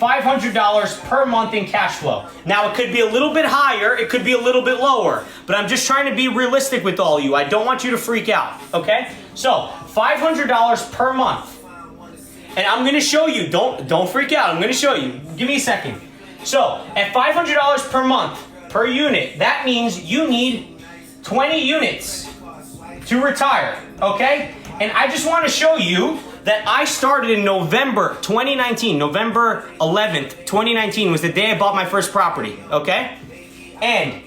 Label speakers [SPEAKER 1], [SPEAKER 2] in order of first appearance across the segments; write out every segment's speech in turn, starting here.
[SPEAKER 1] $500 per month in cash flow. Now, it could be a little bit higher, it could be a little bit lower, but I'm just trying to be realistic with all you. I don't want you to freak out, okay? So, $500 per month. And I'm gonna show you, don't freak out, I'm gonna show you. Give me a second. So, at $500 per month, per unit, that means you need 20 units to retire, okay? And I just wanna show you that I started in November 2019, November 11th, 2019 was the day I bought my first property, okay? And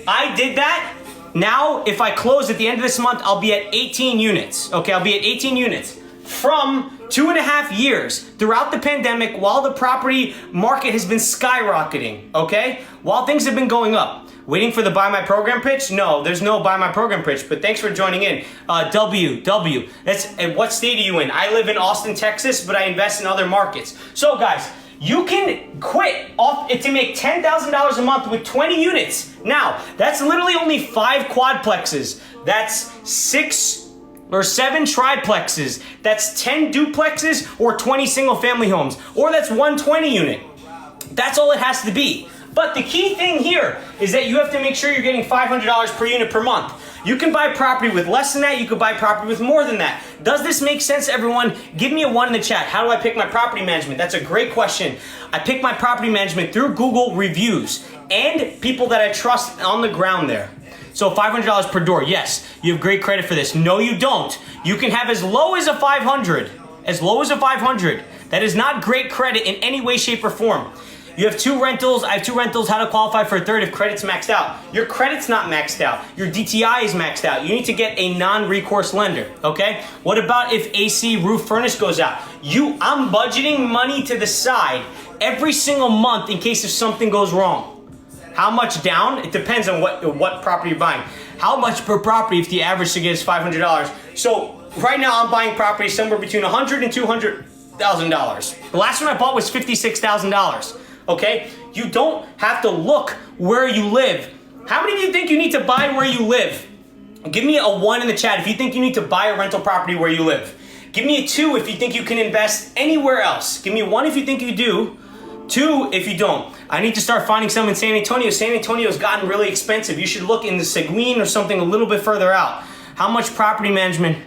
[SPEAKER 1] I did that. Now, if I close at the end of this month, I'll be at 18 units, okay? I'll be at 18 units. From 2.5 years throughout the pandemic, while the property market has been skyrocketing, okay? While things have been going up. Waiting for the Buy My Program pitch? No, there's no Buy My Program pitch, but thanks for joining in. That's, what state are you in? I live in Austin, Texas, but I invest in other markets. So guys, you can quit off to make $10,000 a month with 20 units. Now, that's literally only 5 quadplexes. That's 6 or 7 triplexes. That's 10 duplexes or 20 single family homes. Or that's 120 unit. That's all it has to be. But the key thing here is that you have to make sure you're getting $500 per unit per month. You can buy property with less than that, you could buy property with more than that. Does this make sense, everyone? Give me a 1 in the chat. How do I pick my property management? That's a great question. I pick my property management through Google reviews and people that I trust on the ground there. So $500 per door, yes, you have great credit for this. No, you don't. You can have as low as a 500, as low as a 500. That is not great credit in any way, shape, or form. You have 2 rentals, I have 2 rentals, how to qualify for a third if credit's maxed out. Your credit's not maxed out, your DTI is maxed out. You need to get a non-recourse lender, okay? What about if AC, roof, furnace goes out? I'm budgeting money to the side every single month in case if something goes wrong. How much down? It depends on what property you're buying. How much per property if the average to get is $500? So right now I'm buying property somewhere between $100,000 and $200,000. The last one I bought was $56,000. Okay? You don't have to look where you live. How many of you think you need to buy where you live? Give me a 1 in the chat if you think you need to buy a rental property where you live. Give me a 2 if you think you can invest anywhere else. Give me a 1 if you think you do. 2 if you don't. I need to start finding some in San Antonio. San Antonio's gotten really expensive. You should look in the Seguin or something a little bit further out. How much property management?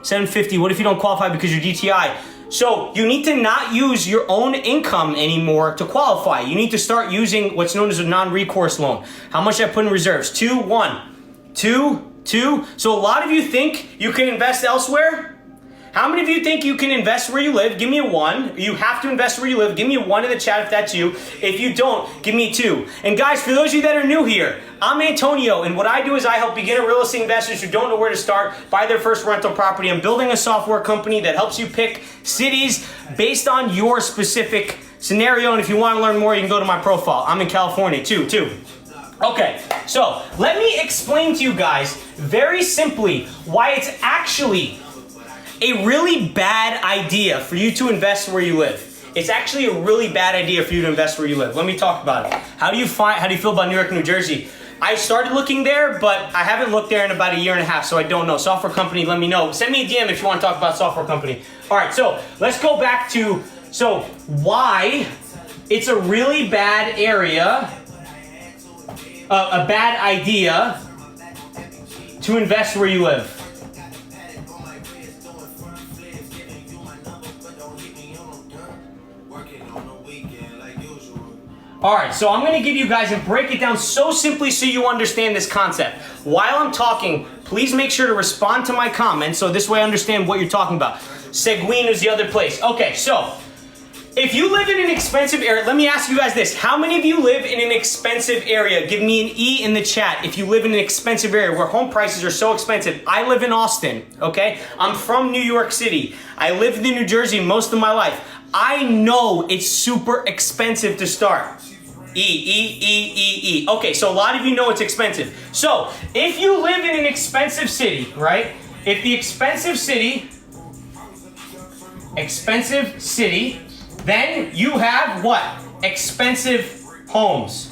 [SPEAKER 1] $750. What if you don't qualify because you're DTI? So you need to not use your own income anymore to qualify. You need to start using what's known as a non-recourse loan. How much I put in reserves? 2, 1, 2, 2. So a lot of you think you can invest elsewhere. How many of you think you can invest where you live? Give me a 1. You have to invest where you live. Give me a 1 in the chat if that's you. If you don't, give me a 2. And guys, for those of you that are new here, I'm Antonio, and what I do is I help beginner real estate investors who don't know where to start buy their first rental property. I'm building a software company that helps you pick cities based on your specific scenario, and if you want to learn more, you can go to my profile. I'm in California too. Okay, so let me explain to you guys very simply why it's actually a really bad idea for you to invest where you live. It's actually a really bad idea for you to invest where you live. Let me talk about it. How do you feel about New York, New Jersey? I started looking there, but I haven't looked there in about a year and a half, so I don't know. Software company, let me know. Send me a DM if you want to talk about software company. All right, so let's go back to, why it's a really bad area, a bad idea to invest where you live. All right, so I'm gonna give you guys and break it down so simply so you understand this concept. While I'm talking, please make sure to respond to my comments so this way I understand what you're talking about. Seguin is the other place. Okay, so if you live in an expensive area, let me ask you guys this. How many of you live in an expensive area? Give me an E in the chat if you live in an expensive area where home prices are so expensive. I live in Austin, okay? I'm from New York City. I lived in New Jersey most of my life. I know it's super expensive to start. E. Okay, so a lot of you know it's expensive. So, if you live in an expensive city, right? If the expensive city, then you have what? Expensive homes.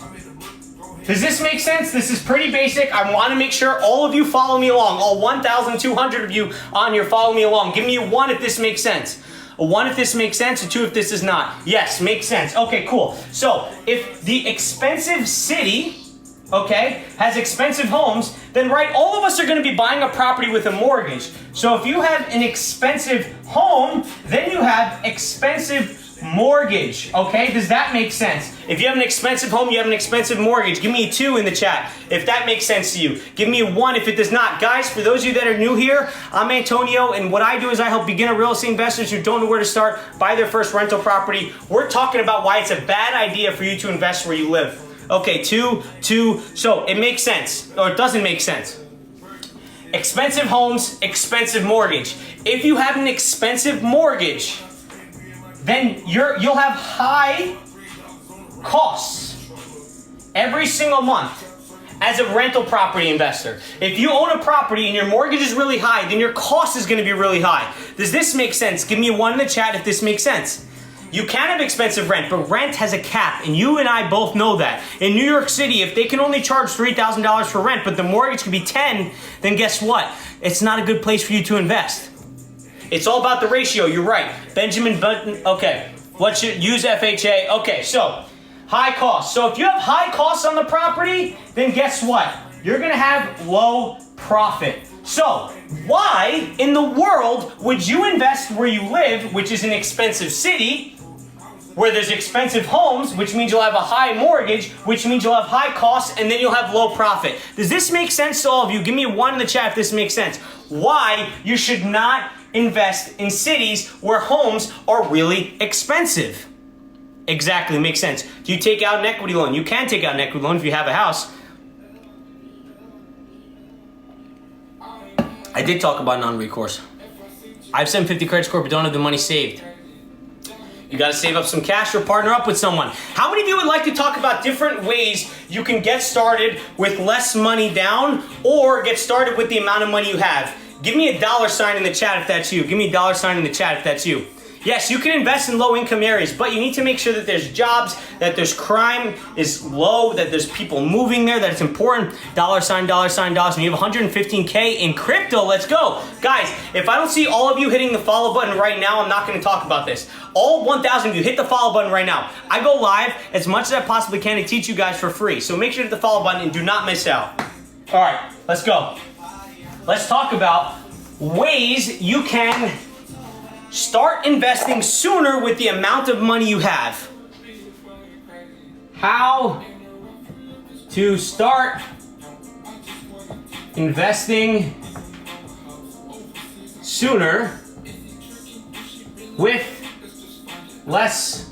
[SPEAKER 1] Does this make sense? This is pretty basic. I want to make sure all of you follow me along. All 1,200 of you on here follow me along. Give me a 1 if this makes sense. A 1 if this makes sense, a 2 if this does not. Yes, makes sense. Okay, cool. So if the expensive city, okay, has expensive homes, then right, all of us are going to be buying a property with a mortgage. So if you have an expensive home, then you have expensive mortgage. Okay, does that make sense? If you have an expensive home, you have an expensive mortgage. Give me a 2 in the chat if that makes sense to you. Give me a 1 if it does not. Guys, for those of you that are new here, I'm Antonio, and what I do is I help beginner real estate investors who don't know where to start buy their first rental property. We're talking about why it's a bad idea for you to invest where you live. Okay, 2, so it makes sense, or it doesn't make sense. Expensive homes, expensive mortgage. If you have an expensive mortgage, then you'll have high costs every single month as a rental property investor. If you own a property and your mortgage is really high, then your cost is going to be really high. Does this make sense? Give me a 1 in the chat if this makes sense. You can have expensive rent, but rent has a cap, and you and I both know that. In New York City, if they can only charge $3,000 for rent, but the mortgage can be 10, then guess what? It's not a good place for you to invest. It's all about the ratio, you're right. Benjamin Button, okay. What should, use FHA, okay, so, high costs. So if you have high costs on the property, then guess what? You're gonna have low profit. So, why in the world would you invest where you live, which is an expensive city, where there's expensive homes, which means you'll have a high mortgage, which means you'll have high costs, and then you'll have low profit? Does this make sense to all of you? Give me a 1 in the chat if this makes sense. Why you should not invest in cities where homes are really expensive. Exactly, makes sense. Do you take out an equity loan? You can take out an equity loan if you have a house. I did talk about non-recourse. I have 750 credit score, but don't have the money saved. You got to save up some cash or partner up with someone. How many of you would like to talk about different ways you can get started with less money down or get started with the amount of money you have? Give me a $ in the chat if that's you. Give me a $ in the chat if that's you. Yes, you can invest in low-income areas, but you need to make sure that there's jobs, that there's crime is low, that there's people moving there, that it's important. $, and you have 115K in crypto. Let's go. Guys, if I don't see all of you hitting the follow button right now, I'm not going to talk about this. All 1,000 of you, hit the follow button right now. I go live as much as I possibly can to teach you guys for free, so make sure to hit the follow button and do not miss out. All right, let's go. Let's talk about ways you can start investing sooner with the amount of money you have. How to start investing sooner with less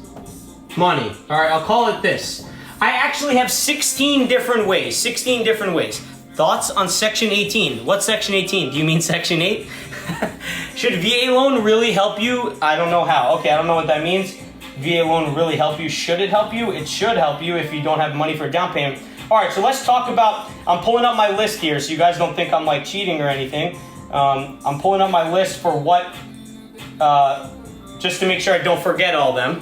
[SPEAKER 1] money. All right, I'll call it this. I actually have 16 different ways. 16 different ways. Thoughts on Section 18? What's Section 18? Do you mean Section 8? Should VA loan really help you? I don't know how. Okay, I don't know what that means. VA loan really help you? Should it help you? It should help you if you don't have money for a down payment. All right, so let's talk about, I'm pulling up my list here so you guys don't think I'm like cheating or anything. I'm pulling up my list for what, just to make sure I don't forget all of them.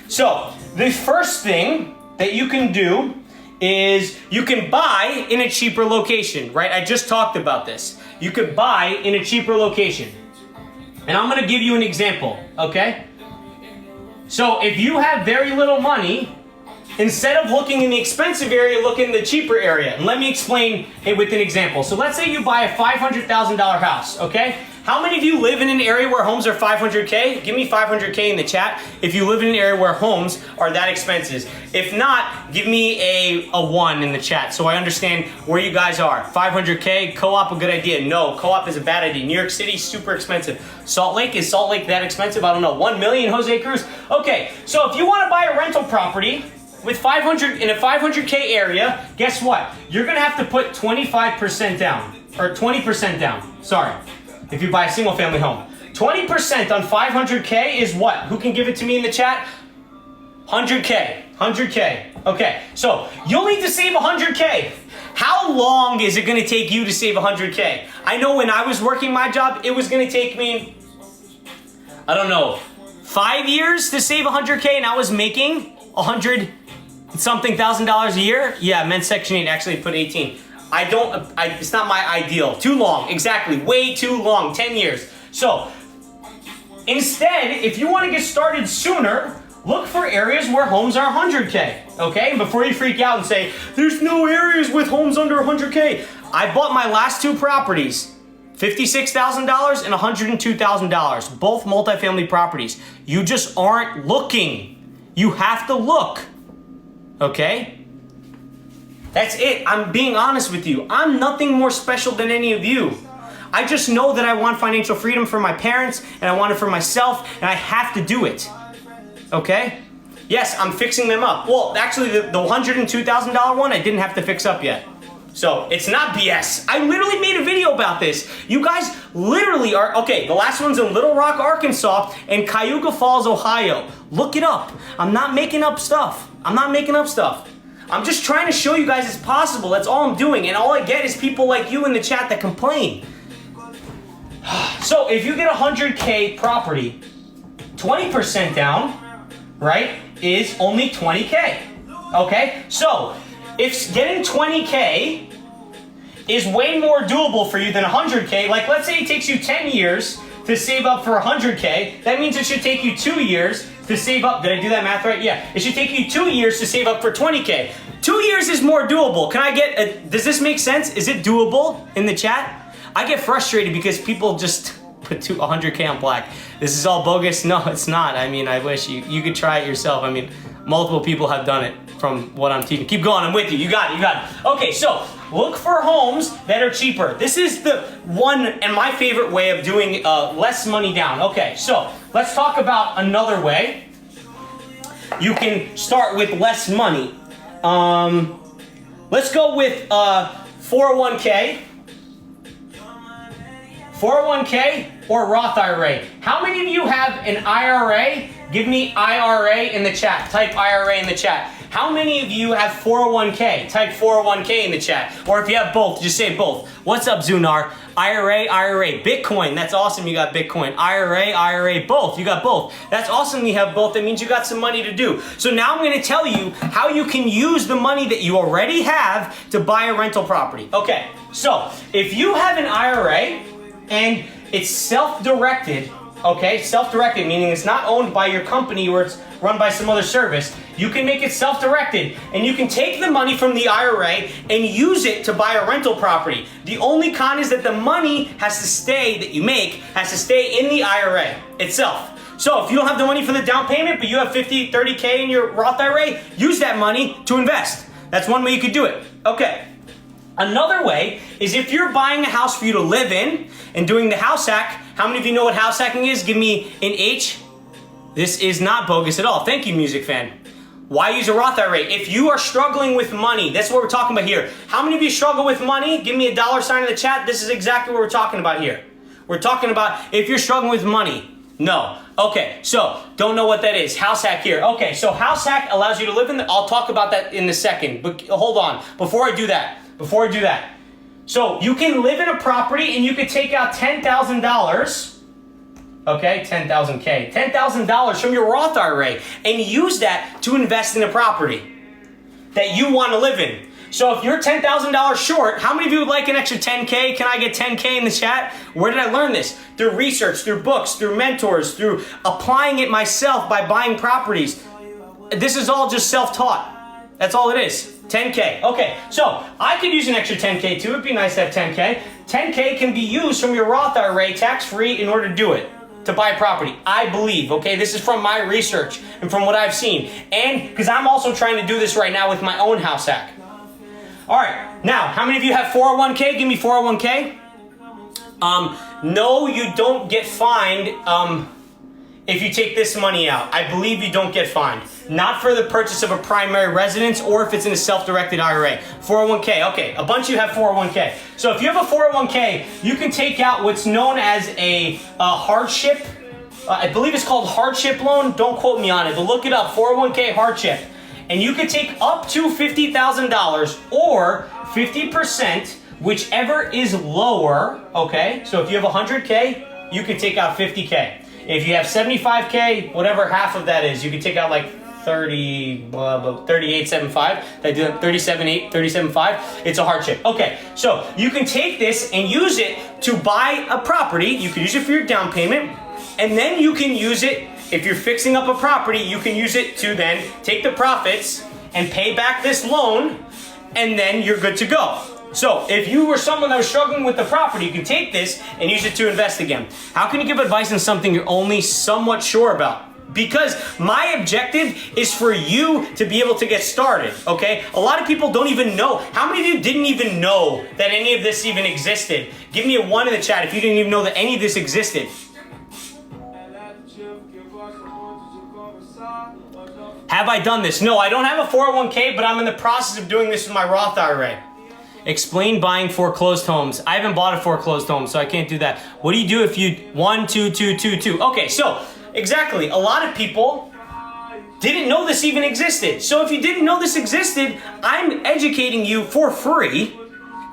[SPEAKER 1] So, the first thing that you can do is you can buy in a cheaper location, right? I just talked about this. You could buy in a cheaper location. And I'm gonna give you an example, okay? So if you have very little money, instead of looking in the expensive area, look in the cheaper area. And let me explain it with an example. So let's say you buy a $500,000 house, okay? How many of you live in an area where homes are 500K? Give me 500K in the chat if you live in an area where homes are that expensive. If not, give me a 1 in the chat so I understand where you guys are. 500K, co-op a good idea? No, co-op is a bad idea. New York City, super expensive. Salt Lake, is Salt Lake that expensive? I don't know. 1 million, Jose Cruz? Okay, so if you want to buy a rental property with 500 in a 500K area, guess what? You're gonna have to put 25% down, or 20% down, sorry. If you buy a single family home. 20% on 500K is what? Who can give it to me in the chat? 100K. 100K. Okay, so you'll need to save 100K. How long is it gonna take you to save 100K? I know when I was working my job, it was gonna take me, I don't know, 5 years to save 100K, and I was making $100-something thousand a year. Yeah, men's Section 8, actually put 18. It's not my ideal. Too long, exactly, way too long, 10 years. So, Instead, if you want to get started sooner, look for areas where homes are 100K, okay? And before you freak out and say, there's no areas with homes under 100K. I bought my last two properties, $56,000 and $102,000, both multifamily properties. You just aren't looking. You have to look, okay? That's it. I'm being honest with you. I'm nothing more special than any of you. I just know that I want financial freedom for my parents and I want it for myself and I have to do it. Okay? Yes, I'm fixing them up. Well, actually the $102,000 one I didn't have to fix up yet. So it's not BS. I literally made a video about this. You guys literally are, okay, the last one's in Little Rock, Arkansas and Cayuga Falls, Ohio. Look it up. I'm not making up stuff. I'm not making up stuff. I'm just trying to show you guys it's possible. That's all I'm doing. And all I get is people like you in the chat that complain. So if you get a 100K property, 20% down, right, is only 20K. Okay? So if getting 20K is way more doable for you than 100K, like let's say it takes you 10 years to save up for 100K, that means it should take you 2 years to save up. Did I do that math right? Yeah. It should take you 2 years to save up for 20K. 2 years is more doable. Can I get a, does this make sense? Is it doable in the chat? I get frustrated because people just put 100K on black. This is all bogus. No, it's not. I mean, I wish you could try it yourself. I mean, multiple people have done it from what I'm teaching. Keep going, I'm with you. You got it, you got it. Okay, so look for homes that are cheaper. This is the one and my favorite way of doing less money down. Okay, so let's talk about another way. You can start with less money. Let's go with 401K. 401K or Roth IRA. How many of you have an IRA? Give me IRA in the chat. Type IRA in the chat. How many of you have 401K? Type 401K in the chat. Or if you have both, just say both. What's up, Zunar? IRA, IRA. Bitcoin, that's awesome you got Bitcoin. IRA, IRA, both. You got both. That's awesome you have both. That means you got some money to do. So now I'm gonna tell you how you can use the money that you already have to buy a rental property. Okay, so if you have an IRA, and it's self-directed, okay? Self-directed, meaning it's not owned by your company or it's run by some other service. You can make it self-directed, and you can take the money from the IRA and use it to buy a rental property. The only con is that the money has to stay, that you make, has to stay in the IRA itself. So if you don't have the money for the down payment, but you have 50, 30K in your Roth IRA, use that money to invest. That's one way you could do it. Okay. Another way is if you're buying a house for you to live in and doing the house hack. How many of you know what house hacking is? Give me an H. This is not bogus at all. Thank you, music fan. Why use a Roth IRA? If you are struggling with money, that's what we're talking about here. How many of you struggle with money? Give me a $sign in the chat. This is exactly what we're talking about here. We're talking about if you're struggling with money. No. Okay, so don't know what that is. House hack here. Okay, so house hack allows you to live in the, I'll talk about that in a second, but hold on. Before I do that, so you can live in a property and you could take out $10,000, okay, 10,000K, $10,000 from your Roth IRA and use that to invest in a property that you want to live in. So if you're $10,000 short, how many of you would like an extra 10K? Can I get 10K in the chat? Where did I learn this? Through research, through books, through mentors, through applying it myself by buying properties. This is all just self-taught. That's all it is. 10K. Okay, so I could use an extra 10K too. It'd be nice to have 10K. 10K can be used from your Roth IRA tax-free in order to do it, to buy property. I believe, okay? This is from my research and from what I've seen. And because I'm also trying to do this right now with my own house hack. All right, now, how many of you have 401K? Give me 401K. No, you don't get fined if you take this money out. I believe you don't get fined. Not for the purchase of a primary residence or if it's in a self-directed IRA. 401K, okay, a bunch of you have 401K. So if you have a 401K, you can take out what's known as a hardship. I believe it's called hardship loan. Don't quote me on it, but look it up, 401K hardship. And you can take up to $50,000 or 50%, whichever is lower, okay? So if you have 100K, you can take out 50K. If you have 75K, whatever half of that is, you can take out like 38.75. I do 37.5. It's a hardship. Okay, so you can take this and use it to buy a property. You can use it for your down payment, And then you can use it, if you're fixing up a property, you can use it to then take the profits and pay back this loan, and then you're good to go. So if you were someone that was struggling with the property, you can take this and use it to invest again. How can you give advice on something you're only somewhat sure about? Because my objective is for you to be able to get started, okay? A lot of people don't even know. How many of you didn't even know that any of this even existed? Give me a 1 in the chat if you didn't even know that any of this existed. Have I done this? No, I don't have a 401k, but I'm in the process of doing this with my Roth IRA. Explain buying foreclosed homes. I haven't bought a foreclosed home, so I can't do that. What do you do if you 1, 2, 2, 2, 2? Okay, so exactly. A lot of people didn't know this even existed. So if you didn't know this existed, I'm educating you for free,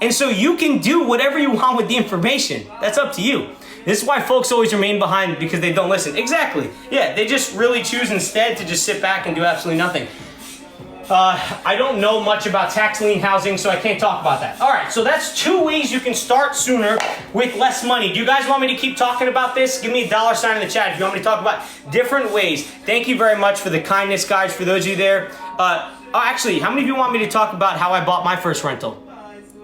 [SPEAKER 1] and so you can do whatever you want with the information. That's up to you. This is why folks always remain behind, because they don't listen. Exactly. Yeah, they just really choose instead to just sit back and do absolutely nothing. I don't know much about tax lien housing, so I can't talk about that. All right, so that's 2 ways you can start sooner with less money. Do you guys want me to keep talking about this? Give me a $ in the chat if you want me to talk about different ways. Thank you very much for the kindness, guys, for those of you there. Actually, how many of you want me to talk about how I bought my first rental?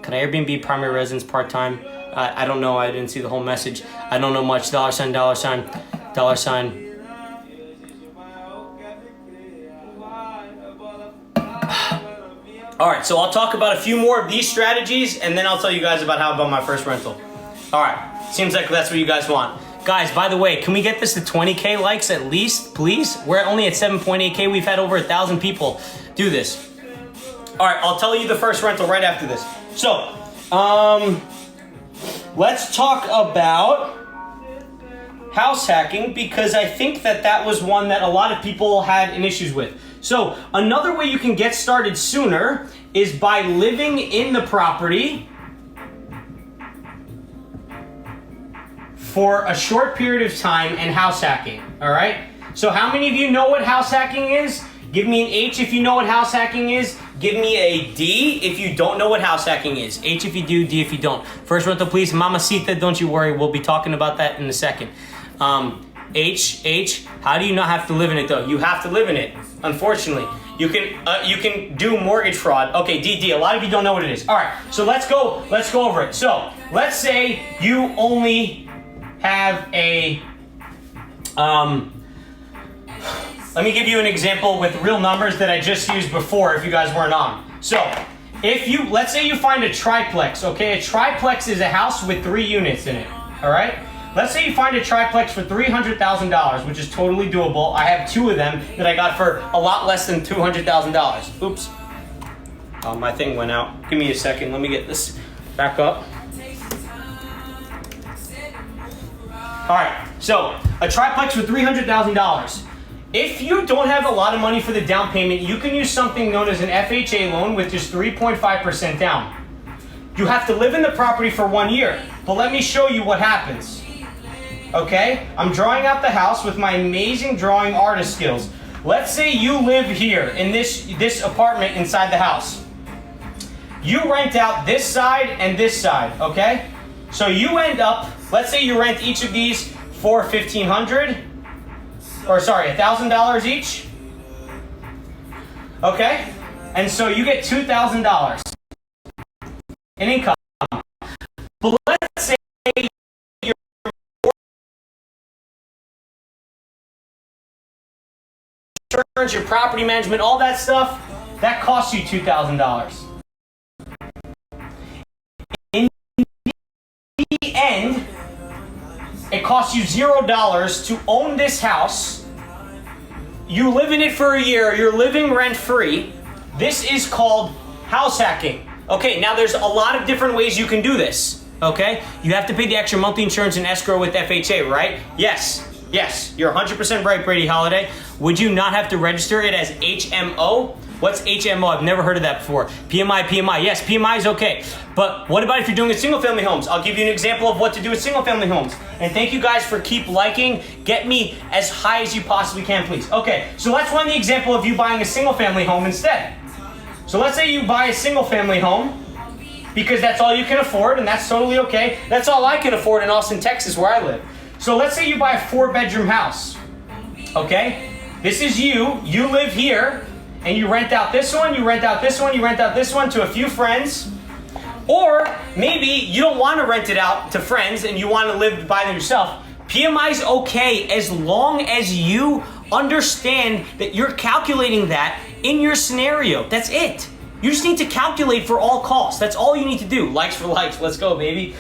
[SPEAKER 1] Can I Airbnb primary residence part-time? I don't know. I didn't see the whole message. I don't know much. $. All right, so I'll talk about a few more of these strategies, and then I'll tell you guys about how I bought my first rental. All right, seems like that's what you guys want. Guys, by the way, can we get this to 20K likes at least, please? We're only at 7.8K. We've had over 1,000 people do this. All right, I'll tell you the first rental right after this. So, let's talk about house hacking, because I think that was one that a lot of people had an issues with. So another way you can get started sooner is by living in the property for a short period of time and house hacking, all right? So how many of you know what house hacking is? Give me an H if you know what house hacking is. Give me a D if you don't know what house hacking is. H if you do, D if you don't. First rental, please. Mamacita, don't you worry. We'll be talking about that in a second. H, how do you not have to live in it though? You have to live in it, unfortunately. You can do mortgage fraud. Okay, D, a lot of you don't know what it is. All right, so let's go over it. So let's say you only have a, let me give you an example with real numbers that I just used before if you guys weren't on. So let's say you find a triplex, okay? A triplex is a house with 3 units in it, all right? Let's say you find a triplex for $300,000, which is totally doable. I have 2 of them that I got for a lot less than $200,000. Oops. Oh, my thing went out. Give me a second. Let me get this back up. All right, so a triplex for $300,000. If you don't have a lot of money for the down payment, you can use something known as an FHA loan with just 3.5% down. You have to live in the property for 1 year, but let me show you what happens. Okay, I'm drawing out the house with my amazing drawing artist skills. Let's say you live here in this apartment inside the house. You rent out this side and this side, okay? So you end up, let's say you rent each of these for $1,500, or sorry, $1,000 each. Okay, and so you get $2,000 in income. But let's say your insurance, your property management, all that stuff, that costs you $2,000. In the end, it costs you $0 to own this house. You live in it for a year, you're living rent-free. This is called house hacking. Okay, now there's a lot of different ways you can do this, okay? You have to pay the extra monthly insurance and escrow with FHA, right? Yes, you're 100% right, Brady Holiday. Would you not have to register it as HMO? What's HMO? I've never heard of that before. PMI. Yes, PMI is okay. But what about if you're doing it single family homes? I'll give you an example of what to do with single family homes. And thank you guys for keep liking. Get me as high as you possibly can, please. Okay, so let's run the example of you buying a single family home instead. So let's say you buy a single family home because that's all you can afford, and that's totally okay. That's all I can afford in Austin, Texas, where I live. So let's say you buy a 4-bedroom house, okay? This is you live here, and you rent out this one, you rent out this one, you rent out this one to a few friends. Or maybe you don't want to rent it out to friends and you want to live by them yourself. PMI is okay as long as you understand that you're calculating that in your scenario. That's it. You just need to calculate for all costs. That's all you need to do. Likes for likes. Let's go, baby.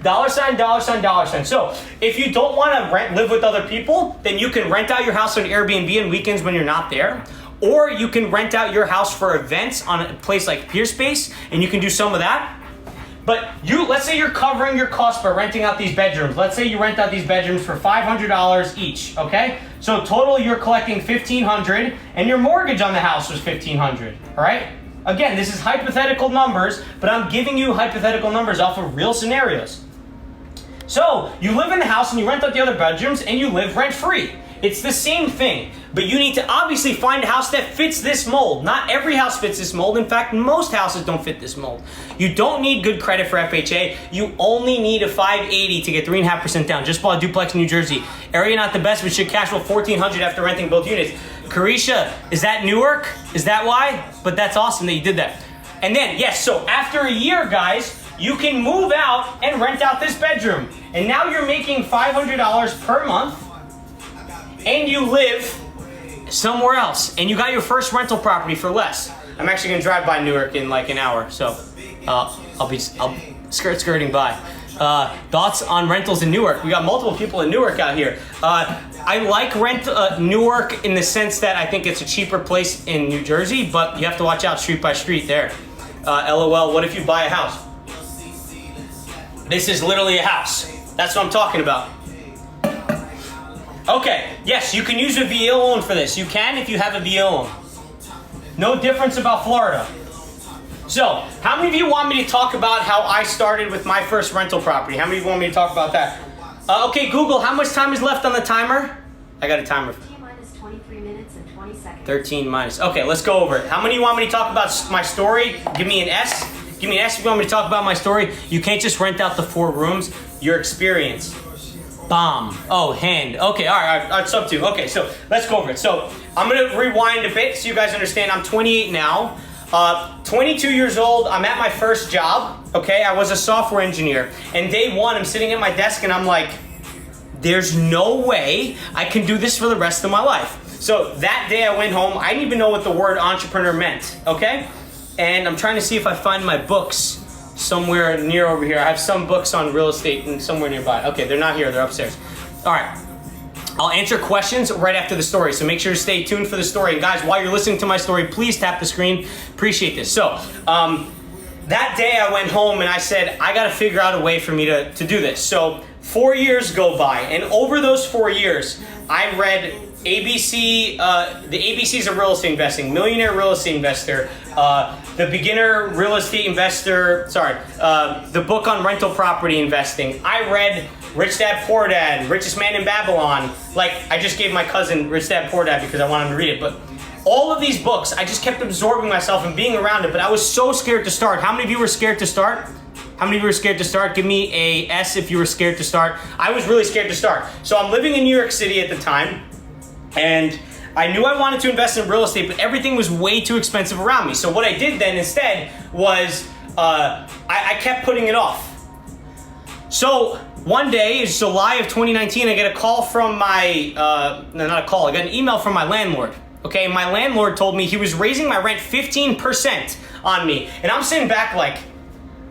[SPEAKER 1] Dollar sign, dollar sign, dollar sign. So if you don't want to live with other people, then you can rent out your house on Airbnb on weekends when you're not there. Or you can rent out your house for events on a place like Peerspace, and you can do some of that. But let's say you're covering your costs by renting out these bedrooms. Let's say you rent out these bedrooms for $500 each, okay? So total you're collecting $1,500, and your mortgage on the house was $1,500, all right? Again, this is hypothetical numbers, but I'm giving you hypothetical numbers off of real scenarios. So you live in the house and you rent out the other bedrooms and you live rent-free. It's the same thing, but you need to obviously find a house that fits this mold. Not every house fits this mold. In fact, most houses don't fit this mold. You don't need good credit for FHA. You only need a 580 to get 3.5% down. Just bought a duplex in New Jersey. Area not the best, but should cash flow $1,400 after renting both units. Carisha, is that Newark? Is that why? But that's awesome that you did that. And then, yes, so after a year, guys, you can move out and rent out this bedroom. And now you're making $500 per month. And you live somewhere else, and you got your first rental property for less. I'm actually gonna drive by Newark in like an hour, so I'll be skirting by. Thoughts on rentals in Newark? We got multiple people in Newark out here. I like Newark in the sense that I think it's a cheaper place in New Jersey, but you have to watch out street by street there. LOL, what if you buy a house? This is literally a house. That's what I'm talking about. Okay, yes, you can use a VA loan for this. You can if you have a VA loan. No difference about Florida. So, how many of you want me to talk about how I started with my first rental property? How many of you want me to talk about that? Okay, Google, how much time is left on the timer? I got a timer.
[SPEAKER 2] T-minus 23 minutes and 20 seconds.
[SPEAKER 1] 13 minus. Okay, let's go over it. How many of you want me to talk about my story? Give me an S. Give me an S if you want me to talk about my story. You can't just rent out the 4 rooms. Your experience. Bomb. Oh, hand. Okay, all right, sub 2. Okay, so let's go over it. So I'm gonna rewind a bit so you guys understand. I'm 28 now. 22 years old. I'm at my first job. Okay, I was a software engineer. And day one, I'm sitting at my desk and I'm like, there's no way I can do this for the rest of my life. So that day I went home. I didn't even know what the word entrepreneur meant. Okay, and I'm trying to see if I find my books somewhere near over here. I have some books on real estate and somewhere nearby. Okay, they're not here, they're upstairs. All right, I'll answer questions right after the story, so make sure to stay tuned for the story. And guys, while you're listening to my story, please tap the screen. Appreciate this. So, that day I went home and I said, I gotta figure out a way for me to do this. So 4 years go by, and over those 4 years, I read ABC, the ABCs of real estate investing, Millionaire Real Estate Investor, the Beginner Real Estate Investor, the book on rental property investing. I read Rich Dad Poor Dad, Richest Man in Babylon. Like, I just gave my cousin Rich Dad Poor Dad because I wanted him to read it. But all of these books, I just kept absorbing myself and being around it, but I was so scared to start. How many of you were scared to start? How many of you were scared to start? Give me a S if you were scared to start. I was really scared to start. So I'm living in New York City at the time, and I knew I wanted to invest in real estate, but everything was way too expensive around me. So what I did then instead was I kept putting it off. So one day, it's July of 2019, I get a call from my, not a call, I got an email from my landlord. Okay, my landlord told me he was raising my rent 15% on me. And I'm sitting back like,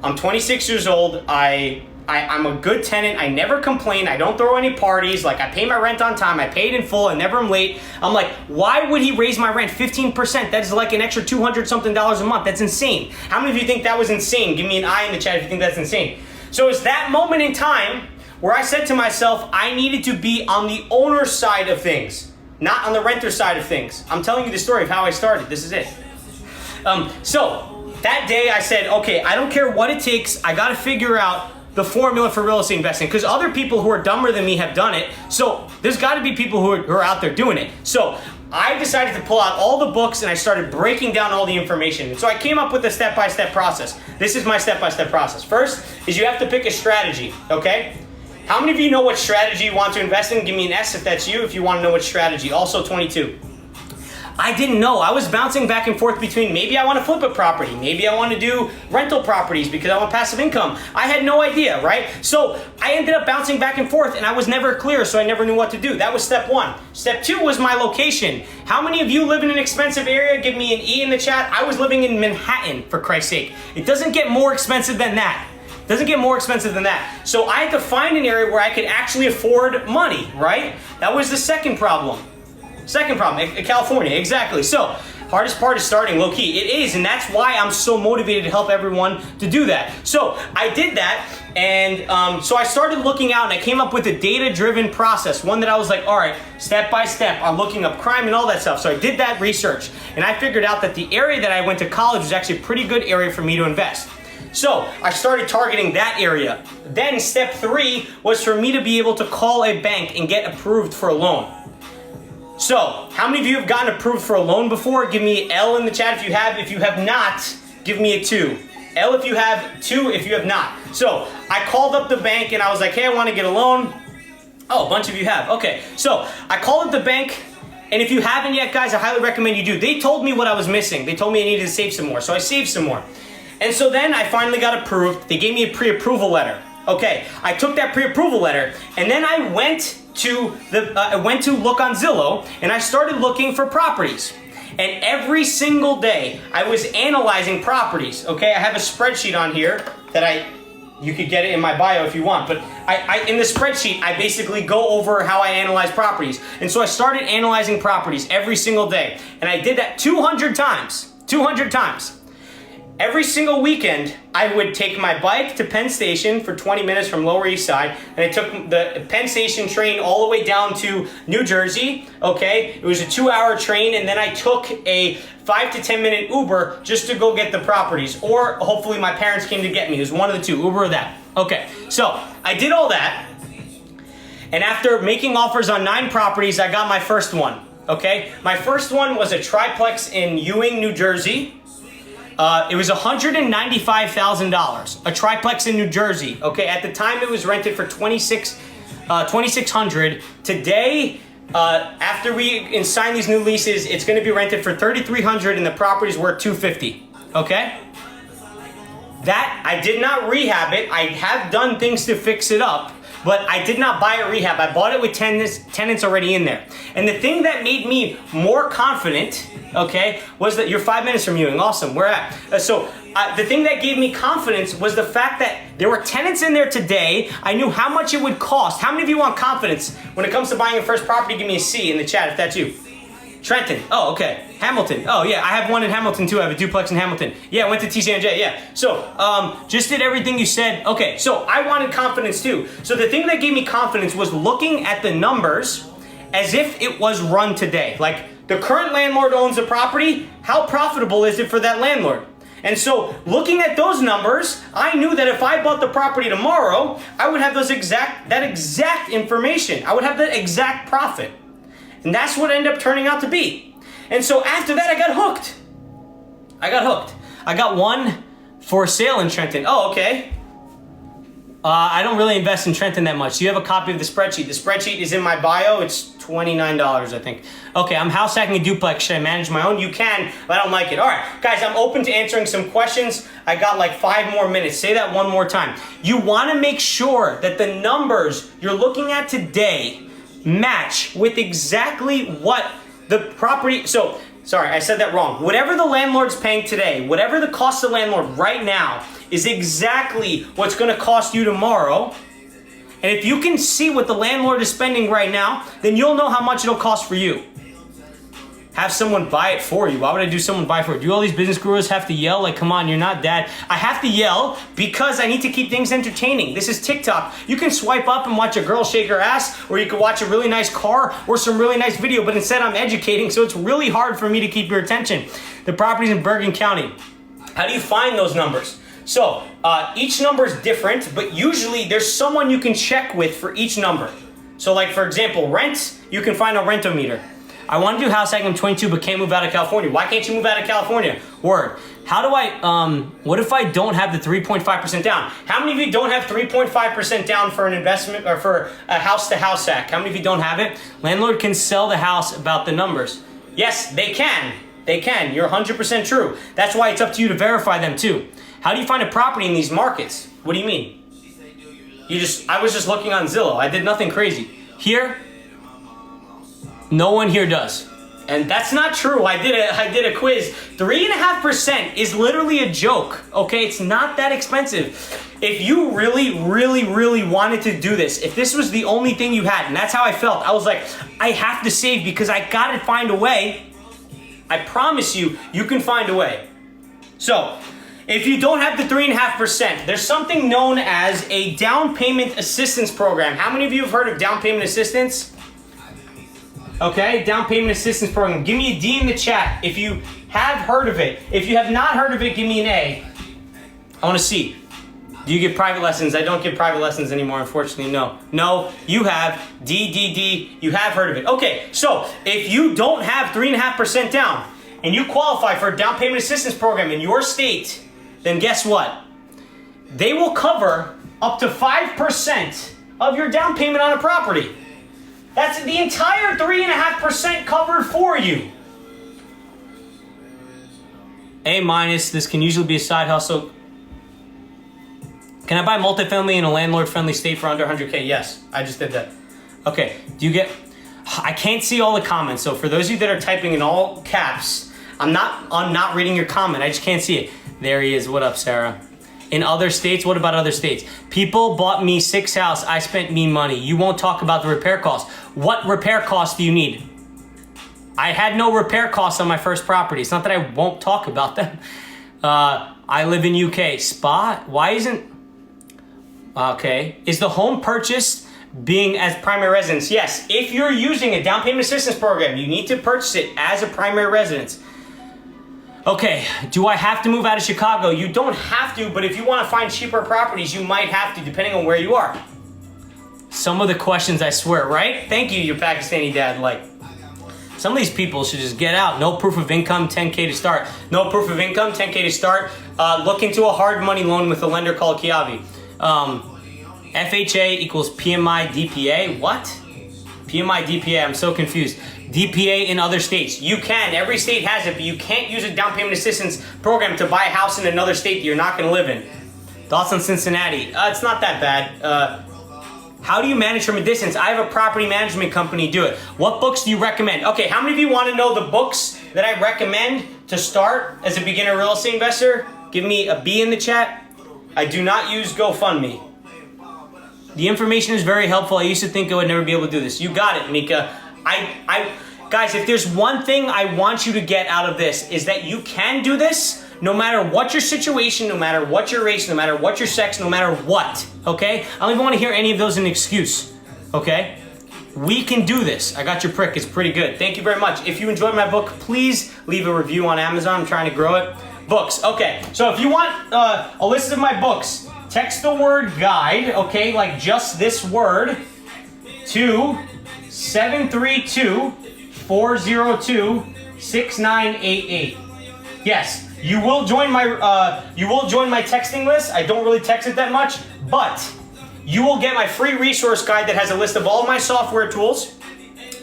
[SPEAKER 1] I'm 26 years old, I'm a good tenant, I never complain, I don't throw any parties, like I pay my rent on time, I paid in full, I never am late. I'm like, why would he raise my rent 15%? That's like an extra $200 something a month, that's insane. How many of you think that was insane? Give me an I in the chat if you think that's insane. So it's that moment in time where I said to myself, I needed to be on the owner's side of things, not on the renter side of things. I'm telling you the story of how I started, this is it. So that day I said, okay, I don't care what it takes, I gotta figure out the formula for real estate investing, because other people who are dumber than me have done it, so there's got to be people who are out there doing it. So I decided to pull out all the books and I started breaking down all the information. And so I came up with a step-by-step process. This is my step-by-step process. First is you have to pick a strategy, okay? How many of you know what strategy you want to invest in? Give me an S if that's you, if you want to know what strategy. Also 22. I didn't know. I was bouncing back and forth between maybe I want to flip a property, maybe I want to do rental properties because I want passive income. I had no idea, right? So I ended up bouncing back and forth and I was never clear, so I never knew what to do. That was step one. Step two was my location. How many of you live in an expensive area? Give me an E in the chat. I was living in Manhattan, for Christ's sake. It doesn't get more expensive than that. Doesn't get more expensive than that. So I had to find an area where I could actually afford money, right? That was the second problem. Second problem, California, exactly. So, hardest part is starting low key. It is, and that's why I'm so motivated to help everyone to do that. So, I did that, and so I started looking out, and I came up with a data-driven process, one that I was like, all right, step by step, I'm looking up crime and all that stuff. So I did that research, and I figured out that the area that I went to college was actually a pretty good area for me to invest. So I started targeting that area. Then step three was for me to be able to call a bank and get approved for a loan. So, how many of you have gotten approved for a loan before? Give me L in the chat if you have. If you have not, give me a 2. L if you have, 2 if you have not. So, I called up the bank and I was like, hey, I want to get a loan. Oh, a bunch of you have. Okay, so I called up the bank, and if you haven't yet, guys, I highly recommend you do. They told me what I was missing. They told me I needed to save some more, so I saved some more. And so then I finally got approved. They gave me a pre-approval letter. Okay, I took that pre-approval letter, and then I went to look on Zillow, and I started looking for properties. And every single day, I was analyzing properties. Okay, I have a spreadsheet on here that you could get it in my bio if you want, but in the spreadsheet, I basically go over how I analyze properties. And so I started analyzing properties every single day, and I did that 200 times. 200 times. Every single weekend, I would take my bike to Penn Station for 20 minutes from Lower East Side, and I took the Penn Station train all the way down to New Jersey, okay? It was a 2-hour train, and then I took a 5 to 10 minute Uber just to go get the properties, or hopefully my parents came to get me. It was one of the two, Uber or that. Okay, so I did all that, and after making offers on 9 properties, I got my first one, okay? My first one was a triplex in Ewing, New Jersey. It was $195,000, a triplex in New Jersey. Okay, at the time it was rented for $2,600. Today, after we sign these new leases, it's going to be rented for $3,300, and the property's worth $250. Okay, that I did not rehab it. I have done things to fix it up, but I did not buy a rehab. I bought it with tenants already in there. And the thing that made me more confident, okay, was that you're 5 minutes from Ewing. Awesome, where at? The thing that gave me confidence was the fact that there were tenants in there today. I knew how much it would cost. How many of you want confidence when it comes to buying a first property? Give me a C in the chat if that's you. Trenton. Oh, okay. Hamilton. Oh, yeah. I have one in Hamilton, too. I have a duplex in Hamilton. Yeah, I went to TCNJ. Yeah. So, just did everything you said. Okay, so I wanted confidence, too. So the thing that gave me confidence was looking at the numbers as if it was run today. Like, the current landlord owns the property. How profitable is it for that landlord? And so, looking at those numbers, I knew that if I bought the property tomorrow, I would have that exact information. I would have that exact profit. And that's what ended up turning out to be. And so after that, I got hooked. I got one for sale in Trenton. Oh, okay. I don't really invest in Trenton that much. So you have a copy of the spreadsheet. The spreadsheet is in my bio. It's $29, I think. Okay, I'm house hacking a duplex. Should I manage my own? You can, but I don't like it. All right, guys, I'm open to answering some questions. I got like 5 more minutes. Say that one more time. You want to make sure that the numbers you're looking at today match with exactly what the property, sorry, I said that wrong. Whatever the landlord's paying today, whatever the cost of the landlord right now is exactly what's going to cost you tomorrow. And if you can see what the landlord is spending right now, then you'll know how much it'll cost for you. Have someone buy it for you. Why would I do someone buy for it? Do all these business gurus have to yell? Like, come on, you're not that. I have to yell because I need to keep things entertaining. This is TikTok. You can swipe up and watch a girl shake her ass, or you can watch a really nice car or some really nice video, but instead I'm educating, so it's really hard for me to keep your attention. The property's in Bergen County. How do you find those numbers? So, each number is different, but usually there's someone you can check with for each number. So like, for example, rent, you can find a rentometer. I want to do house hacking. I'm 22, but can't move out of California. Why can't you move out of California? Word. How do I, what if I don't have the 3.5% down? How many of you don't have 3.5% down for an investment or for a house-to-house hack? How many of you don't have it? Landlord can sell the house about the numbers. Yes, they can. They can. You're 100% true. That's why it's up to you to verify them too. How do you find a property in these markets? What do you mean? I was just looking on Zillow. I did nothing crazy. Here, no one here does. And that's not true. I did a quiz. 3.5% is literally a joke. Okay, it's not that expensive. If you really wanted to do this, if this was the only thing you had, and that's how I felt, I was like, I have to save because I gotta find a way. I promise you, you can find a way. So, if you don't have the 3.5%, there's something known as a down payment assistance program. How many of you have heard of down payment assistance? Okay, down payment assistance program. Give me a D in the chat if you have heard of it. If you have not heard of it, give me an A. I want to see. Do you give private lessons? I don't give private lessons anymore, unfortunately, no. No, you have. D, you have heard of it. Okay, so if you don't have 3.5% down and you qualify for a down payment assistance program in your state, then guess what? They will cover up to 5% of your down payment on a property. That's the entire 3.5% covered for you. A minus, this can usually be a side hustle. Can I buy multifamily in a landlord-friendly state for under 100K? Yes, I just did that. Okay, do you get, I can't see all the comments, so for those of you that are typing in all caps, I'm not reading your comment, I just can't see it. There he is, what up, Sarah? In other states, what about other states? People bought me 6 houses, I spent me money. You won't talk about the repair costs. What repair costs do you need? I had no repair costs on my first property. It's not that I won't talk about them. I live in UK. Spa? Why isn't... Okay. Is the home purchased being as primary residence? Yes. If you're using a down payment assistance program, you need to purchase it as a primary residence. Okay, do I have to move out of Chicago? You don't have to, but if you want to find cheaper properties, you might have to, depending on where you are. Some of the questions, I swear, right? Thank you, your Pakistani dad. Like, some of these people should just get out. No proof of income, 10K to start. No proof of income, 10K to start. Look into a hard money loan with a lender called Kiavi. FHA equals PMI DPA. What? PMI DPA, I'm so confused. DPA in other states. You can, every state has it, but you can't use a down payment assistance program to buy a house in another state that you're not gonna live in. Thoughts on Cincinnati? It's not that bad. How do you manage from a distance? I have a property management company do it. What books do you recommend? Okay, how many of you wanna know the books that I recommend to start as a beginner real estate investor? Give me a B in the chat. I do not use GoFundMe. The information is very helpful. I used to think I would never be able to do this. You got it, Mika. Guys, if there's one thing I want you to get out of this is that you can do this no matter what your situation, no matter what your race, no matter what your sex, no matter what, okay? I don't even want to hear any of those as an excuse, okay? We can do this. I got your prick. It's pretty good. Thank you very much. If you enjoyed my book, please leave a review on Amazon. I'm trying to grow it. Books. Okay, so if you want a list of my books, text the word guide, okay, like just this word, to 732-402-6988. Yes, you will join my texting list. I don't really text it that much, but you will get my free resource guide that has a list of all my software tools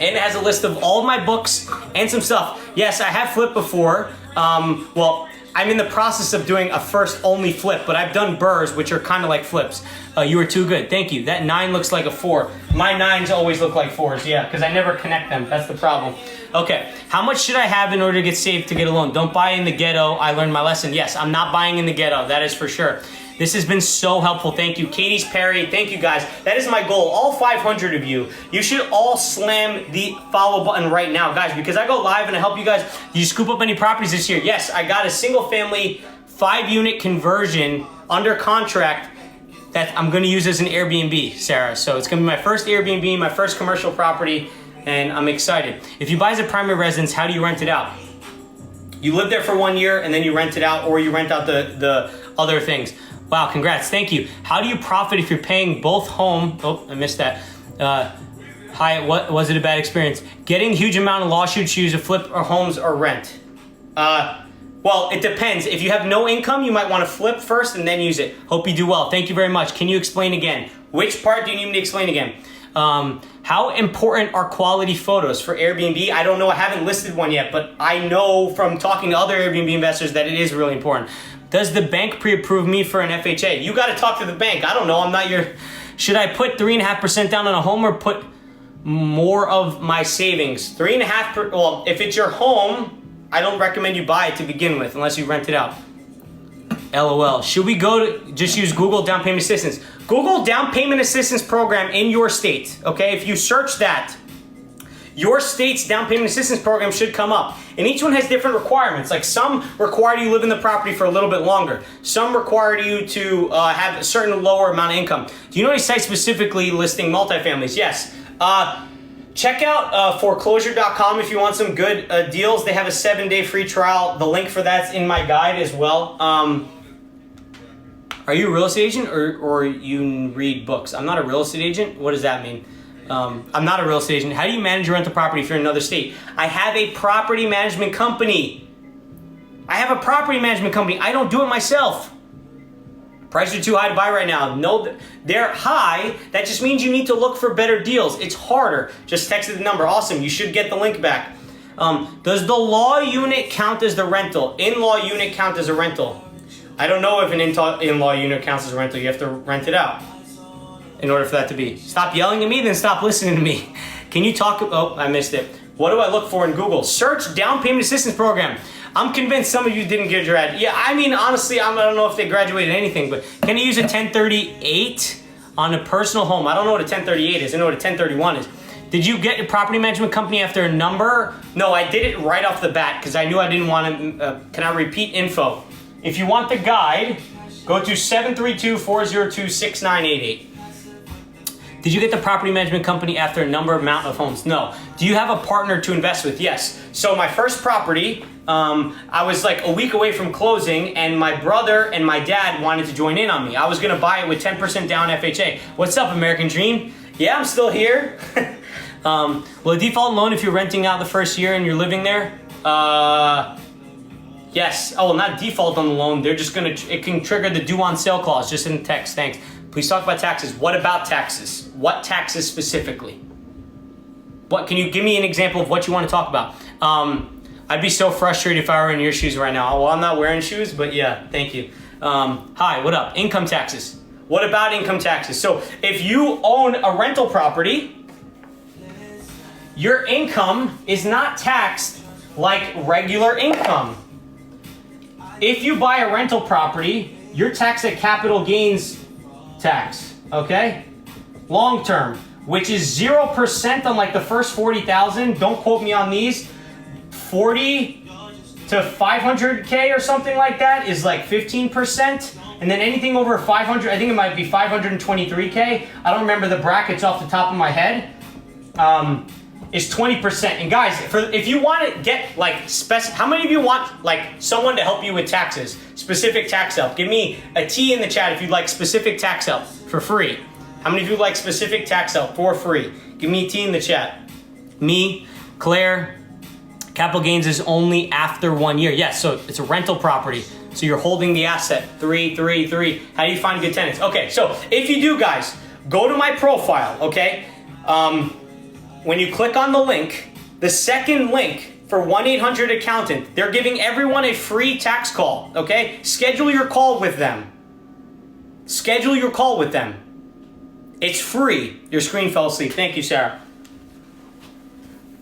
[SPEAKER 1] and it has a list of all of my books and some stuff. Yes, I have flipped before. Well, I'm in the process of doing a first only flip, but I've done burrs, which are kind of like flips. You were too good. Thank you. That 9 looks like a 4. My 9s always look like 4s, yeah, because I never connect them. That's the problem. Okay, how much should I have in order to get saved to get a loan? Don't buy in the ghetto. I learned my lesson. Yes, I'm not buying in the ghetto. That is for sure. This has been so helpful. Thank you. Katie's Perry. Thank you, guys. That is my goal. All 500 of you. You should all slam the follow button right now, guys, because I go live and I help you guys. Do you scoop up any properties this year? Yes, I got a single family 5-unit conversion under contract that I'm going to use as an Airbnb, Sarah. So it's going to be my first Airbnb, my first commercial property, and I'm excited. If you buy as a primary residence, how do you rent it out? You live there for 1 year and then you rent it out, or you rent out the other things. Wow, congrats, thank you. How do you profit if you're paying both home, oh, I missed that. Hi, what was it a bad experience? Getting a huge amount of lawsuits, use to flip or homes or rent. Well, it depends. If you have no income, you might want to flip first and then use it. Hope you do well. Thank you very much. Can you explain again? Which part do you need me to explain again? How important are quality photos for Airbnb? I don't know. I haven't listed one yet, but I know from talking to other Airbnb investors that it is really important. Does the bank pre-approve me for an FHA? You got to talk to the bank. I don't know. I'm not your... Should I put 3.5% down on a home or put more of my savings? 3.5%. Well, if it's your home, I don't recommend you buy it to begin with unless you rent it out. LOL. Should we go to just use Google down payment assistance? Google down payment assistance program in your state. Okay, if you search that, your state's down payment assistance program should come up. And each one has different requirements. Like some require you to live in the property for a little bit longer. Some require you to have a certain lower amount of income. Do you know any sites specifically listing multifamilies? Yes. Check out foreclosure.com if you want some good deals. They have a 7-day free trial. The link for that's in my guide as well. Are you a real estate agent or you read books? I'm not a real estate agent. What does that mean? I'm not a real estate agent. How do you manage a rental property if you're in another state? I have a property management company. I don't do it myself. Prices are too high to buy right now. No, they're high. That just means you need to look for better deals. It's harder. Just texted the number. Awesome. You should get the link back. Does the law unit count as the rental? In-law unit count as a rental? I don't know if an in-law unit counts as a rental. You have to rent it out in order for that to be. Stop yelling at me, then stop listening to me. Can you talk? Oh, I missed it. What do I look for in Google? Search down payment assistance program. I'm convinced some of you didn't get your ad. Yeah, I mean, honestly, I don't know if they graduated anything, but can you use a 1038 on a personal home? I don't know what a 1038 is. I know what a 1031 is. Did you get your property management company after a number? No, I did it right off the bat because I knew I didn't want to. Can I repeat info? If you want the guide, go to 732-402-6988. Did you get the property management company after a number amount of homes? No. Do you have a partner to invest with? Yes. So my first property, I was like a week away from closing and my brother and my dad wanted to join in on me. I was going to buy it with 10% down FHA. What's up, American Dream? Yeah, I'm still here. Will a default loan if you're renting out the first year and you're living there? Yes. Oh, well, not default on the loan. They're just going to, it can trigger the due on sale clause just in the text. Thanks. Please talk about taxes. What about taxes? What taxes specifically? What, can you give me an example of what you want to talk about? I'd be so frustrated if I were in your shoes right now. Well, I'm not wearing shoes, but yeah, thank you. Hi, what up? Income taxes. What about income taxes? So if you own a rental property, your income is not taxed like regular income. If you buy a rental property, you're taxed at capital gains tax, okay? Long term, which is 0% on like the first 40,000. Don't quote me on these. 40 to 500K or something like that is like 15%. And then anything over 500, I think it might be 523K. I don't remember the brackets off the top of my head. Is 20%. And guys, if you want to get like how many of you want like someone to help you with taxes? Specific tax help. Give me a T in the chat if you'd like specific tax help for free. How many of you like specific tax help for free? Give me a T in the chat. Me, Claire, capital gains is only after 1 year. Yes, so it's a rental property. So you're holding the asset. 3. How do you find good tenants? Okay, so if you do, guys, go to my profile, okay? When you click on the link, the second link for 1-800-ACCOUNTANT, they're giving everyone a free tax call, okay? Schedule your call with them. Schedule your call with them. It's free. Your screen fell asleep. Thank you, Sarah.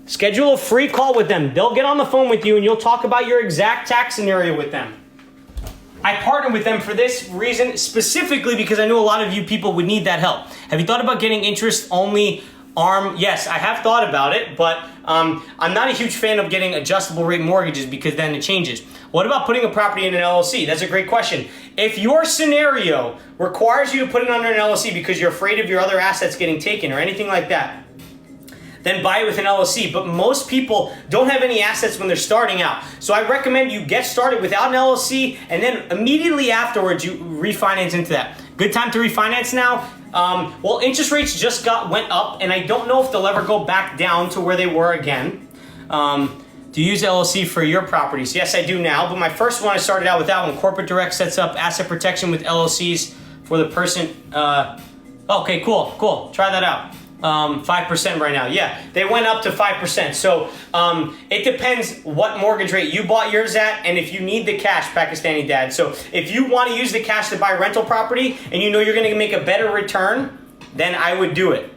[SPEAKER 1] Schedule a free call with them. They'll get on the phone with you and you'll talk about your exact tax scenario with them. I partner with them for this reason, specifically because I know a lot of you people would need that help. Have you thought about getting interest-only ARM? Yes, I have thought about it, but I'm not a huge fan of getting adjustable rate mortgages because then it changes. What about putting a property in an LLC? That's a great question. If your scenario requires you to put it under an LLC because you're afraid of your other assets getting taken or anything like that, then buy it with an LLC. But most people don't have any assets when they're starting out. So I recommend you get started without an LLC and then immediately afterwards you refinance into that. Good time to refinance now. Well, interest rates just went up, and I don't know if they'll ever go back down to where they were again. Do you use LLC for your properties? Yes, I do now, but my first one, I started out with that one. Corporate Direct sets up asset protection with LLCs for the person. Okay, cool. Try that out. 5% right now. Yeah, they went up to 5%. So it depends what mortgage rate you bought yours at, and if you need the cash, Pakistani dad. So if you want to use the cash to buy rental property and you know you're going to make a better return, then I would do it.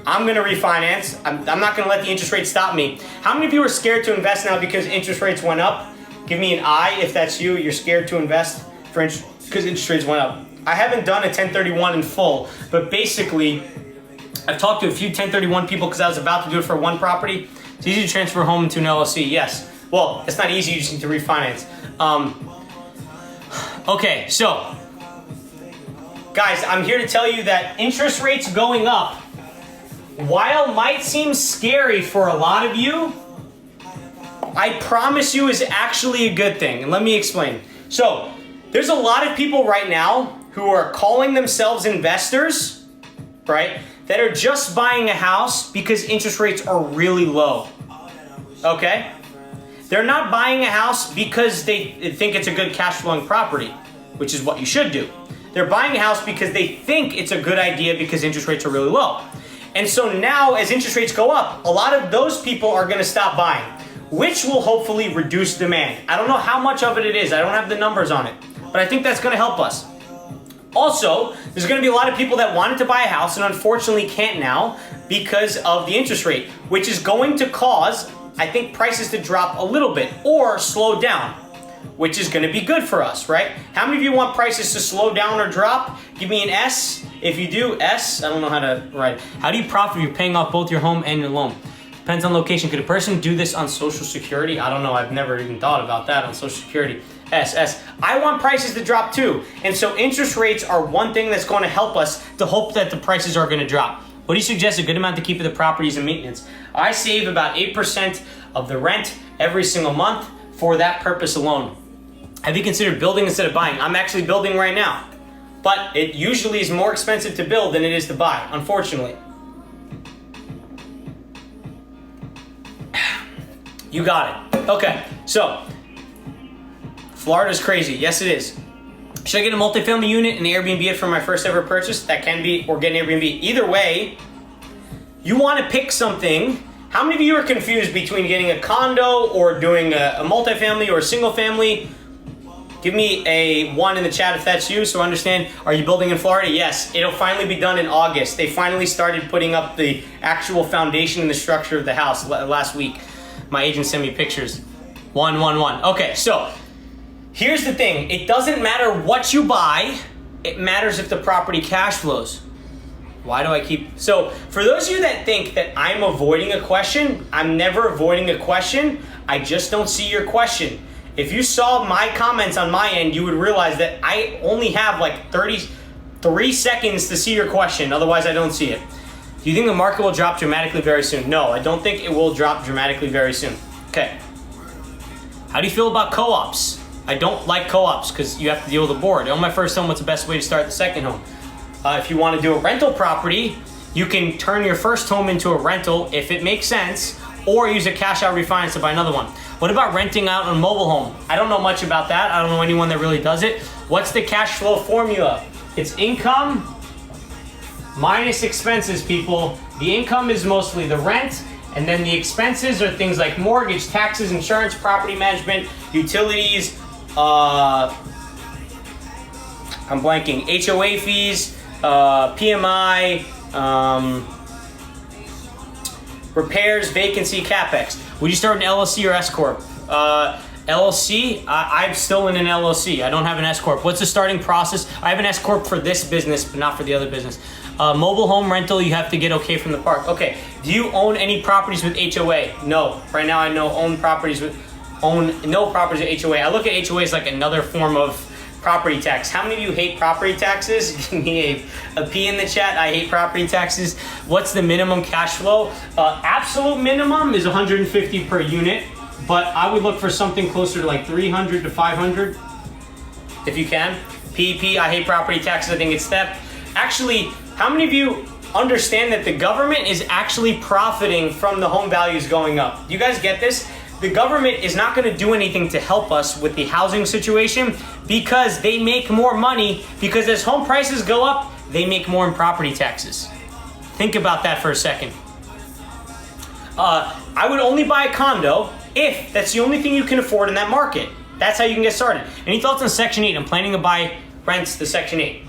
[SPEAKER 1] I'm going to refinance. I'm not going to let the interest rate stop me. How many of you are scared to invest now because interest rates went up? Give me an I if that's you. You're scared to invest because interest rates went up. I haven't done a 1031 in full, but basically, I've talked to a few 1031 people because I was about to do it for one property. It's easy to transfer home into an LLC, yes. Well, it's not easy, you just need to refinance. Okay, so, guys, I'm here to tell you that interest rates going up, while might seem scary for a lot of you, I promise you is actually a good thing. And let me explain. So, there's a lot of people right now who are calling themselves investors, right? That are just buying a house because interest rates are really low, okay? They're not buying a house because they think it's a good cash flowing property, which is what you should do. They're buying a house because they think it's a good idea because interest rates are really low. And so now as interest rates go up, a lot of those people are gonna stop buying, which will hopefully reduce demand. I don't know how much of it is, I don't have the numbers on it, but I think that's gonna help us. Also, there's going to be a lot of people that wanted to buy a house and unfortunately can't now because of the interest rate, which is going to cause, I think, prices to drop a little bit or slow down, which is going to be good for us, right? How many of you want prices to slow down or drop? Give me an S. If you do, S. I don't know how to write it. How do you profit if you're paying off both your home and your loan? Depends on location. Could a person do this on Social Security? I don't know. I've never even thought about that on Social Security. S. I want prices to drop too. And so interest rates are one thing that's going to help us to hope that the prices are going to drop. What do you suggest a good amount to keep for the properties and maintenance? I save about 8% of the rent every single month for that purpose alone. Have you considered building instead of buying? I'm actually building right now. But it usually is more expensive to build than it is to buy, unfortunately. You got it. Okay, so Florida's crazy. Yes, it is. Should I get a multifamily unit and Airbnb it for my first ever purchase? That can be, or get an Airbnb. Either way, you want to pick something. How many of you are confused between getting a condo or doing a multifamily or a single family? Give me a 1 in the chat if that's you, so understand. Are you building in Florida? Yes, it'll finally be done in August. They finally started putting up the actual foundation and the structure of the house last week. My agent sent me pictures. 1. Okay, so here's the thing. It doesn't matter what you buy. It matters if the property cash flows. Why do I keep... So for those of you that think that I'm avoiding a question, I'm never avoiding a question. I just don't see your question. If you saw my comments on my end, you would realize that I only have like 33 seconds to see your question. Otherwise, I don't see it. Do you think the market will drop dramatically very soon? No, I don't think it will drop dramatically very soon. Okay. How do you feel about co-ops? I don't like co-ops because you have to deal with the board. On my first home, what's the best way to start the second home? If you want to do a rental property, you can turn your first home into a rental if it makes sense, or use a cash out refinance to buy another one. What about renting out a mobile home? I don't know much about that. I don't know anyone that really does it. What's the cash flow formula? It's income minus expenses, people. The income is mostly the rent, and then the expenses are things like mortgage, taxes, insurance, property management, utilities, I'm blanking, HOA fees, PMI, repairs, vacancy, CapEx. Would you start an LLC or S Corp? LLC, I'm still in an LLC. I don't have an S Corp. What's the starting process? I have an S Corp for this business, but not for the other business. Mobile home rental, you have to get okay from the park. Okay, do you own any properties with HOA? No. Right now I own no properties with HOA. I look at HOA as like another form of property tax. How many of you hate property taxes? Give me a P in the chat. I hate property taxes. What's the minimum cash flow? Absolute minimum is 150 per unit, but I would look for something closer to like 300 to 500 if you can. PEP, I hate property taxes. I think it's theft. Actually, How many of you understand that the government is actually profiting from the home values going up? Do you guys get this? The government is not going to do anything to help us with the housing situation because they make more money, because as home prices go up, they make more in property taxes. Think about that for a second. I would only buy a condo if that's the only thing you can afford in that market. That's how you can get started. Any thoughts on Section 8? I'm planning to buy rents to Section 8.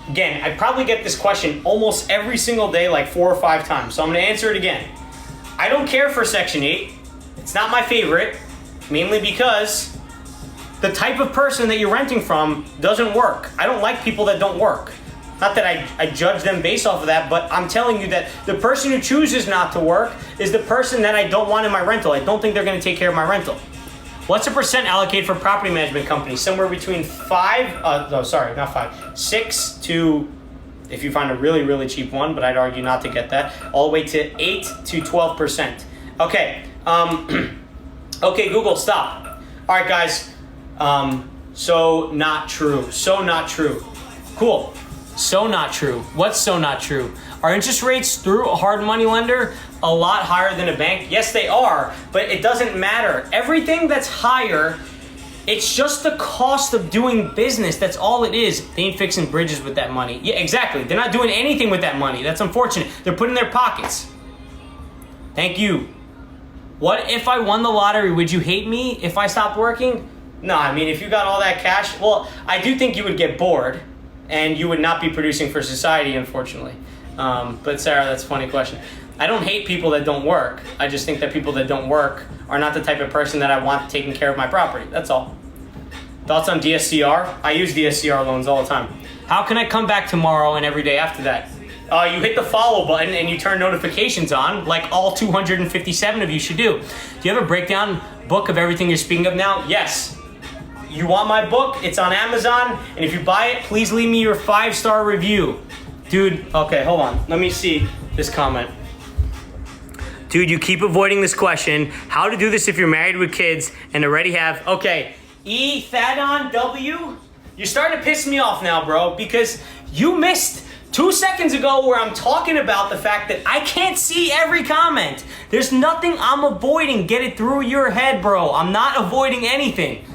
[SPEAKER 1] Again, I probably get this question almost every single day, like 4 or 5 times. So I'm going to answer it again. I don't care for Section 8. It's not my favorite, mainly because the type of person that you're renting from doesn't work. I don't like people that don't work. Not that I judge them based off of that, but I'm telling you that the person who chooses not to work is the person that I don't want in my rental. I don't think they're going to take care of my rental. What's the percent allocated for property management companies? Somewhere between 6 to, if you find a really, really cheap one, but I'd argue not to get that, all the way to 8 to 12%. Okay, okay, Google, stop. All right, guys, so not true, so not true. Cool, so not true. What's so not true? Are interest rates through a hard money lender a lot higher than a bank? Yes, they are, but it doesn't matter. Everything that's higher, it's just the cost of doing business. That's all it is. They ain't fixing bridges with that money. Yeah, exactly. They're not doing anything with that money. That's unfortunate. They're putting it in their pockets. Thank you. What if I won the lottery? Would you hate me if I stopped working? No, I mean, if you got all that cash, well, I do think you would get bored and you would not be producing for society, unfortunately. But Sarah, that's a funny question. I don't hate people that don't work. I just think that people that don't work are not the type of person that I want taking care of my property. That's all. Thoughts on DSCR? I use DSCR loans all the time. How can I come back tomorrow and every day after that? You hit the follow button and you turn notifications on, like all 257 of you should do. Do you have a breakdown book of everything you're speaking of now? Yes. You want my book? It's on Amazon. And if you buy it, please leave me your 5-star review. Dude, okay, hold on. Let me see this comment. Dude, you keep avoiding this question. How to do this if you're married with kids and already have... Okay, Thadon W, you're starting to piss me off now, bro, because you missed 2 seconds ago where I'm talking about the fact that I can't see every comment. There's nothing I'm avoiding. Get it through your head, bro. I'm not avoiding anything.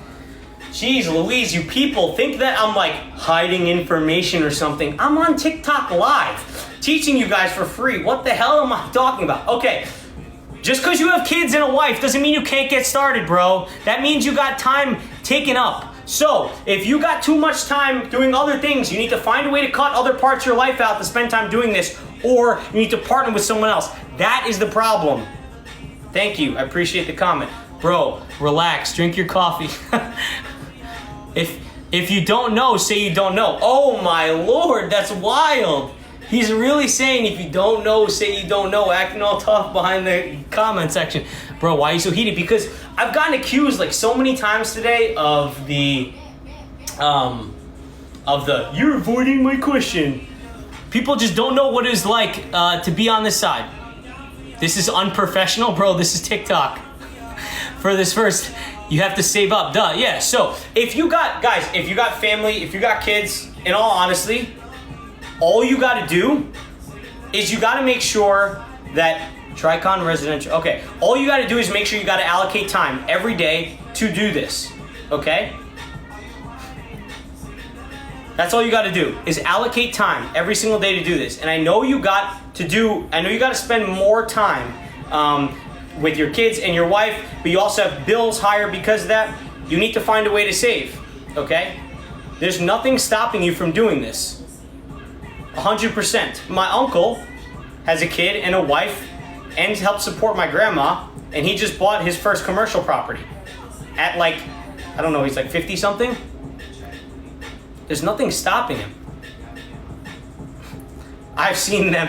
[SPEAKER 1] Jeez Louise, you people think that I'm like hiding information or something. I'm on TikTok live, teaching you guys for free. What the hell am I talking about? Okay, just because you have kids and a wife doesn't mean you can't get started, bro. That means you got time taken up. So, if you got too much time doing other things, you need to find a way to cut other parts of your life out to spend time doing this, or you need to partner with someone else. That is the problem. Thank you, I appreciate the comment. Bro, relax, drink your coffee. If you don't know, say you don't know. Oh my Lord, that's wild. He's really saying if you don't know, say you don't know, acting all tough behind the comment section. Bro, why are you so heated? Because I've gotten accused like so many times today of the you're avoiding my question. People just don't know what it's like to be on this side. This is unprofessional, bro. This is TikTok. For this first, you have to save up, duh. Yeah, so if you got, guys, if you got family, if you got kids, in all honesty, all you gotta do is you gotta make sure that Tricon residential, okay, all you gotta do is make sure you gotta allocate time every day to do this, okay? That's all you gotta do, is allocate time every single day to do this. And I know you gotta spend more time with your kids and your wife, but you also have bills higher because of that. You need to find a way to save, okay? There's nothing stopping you from doing this. 100%. My uncle has a kid and a wife and helps support my grandma, and he just bought his first commercial property at like, I don't know, he's like 50 something. There's nothing stopping him. I've seen them.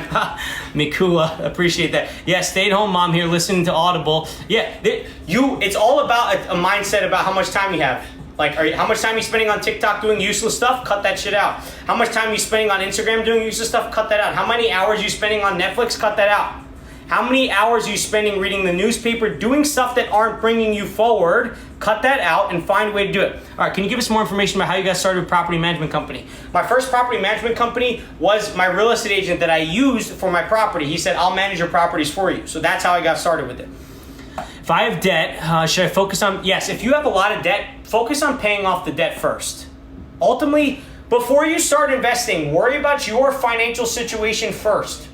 [SPEAKER 1] Mikula, appreciate that. Yeah, stay-at-home mom here listening to Audible. Yeah, it's all about a mindset about how much time you have. Like, how much time are you spending on TikTok doing useless stuff? Cut that shit out. How much time are you spending on Instagram doing useless stuff? Cut that out. How many hours are you spending on Netflix? Cut that out. How many hours are you spending reading the newspaper, doing stuff that aren't bringing you forward? Cut that out and find a way to do it. All right, can you give us more information about how you guys started a property management company? My first property management company was my real estate agent that I used for my property. He said, I'll manage your properties for you. So that's how I got started with it. If I have debt, should I focus on, yes, if you have a lot of debt, focus on paying off the debt first. Ultimately, before you start investing, worry about your financial situation first.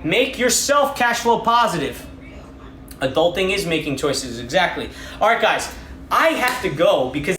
[SPEAKER 1] Make yourself cash flow positive. Adulting is making choices, exactly. All right, guys, I have to go because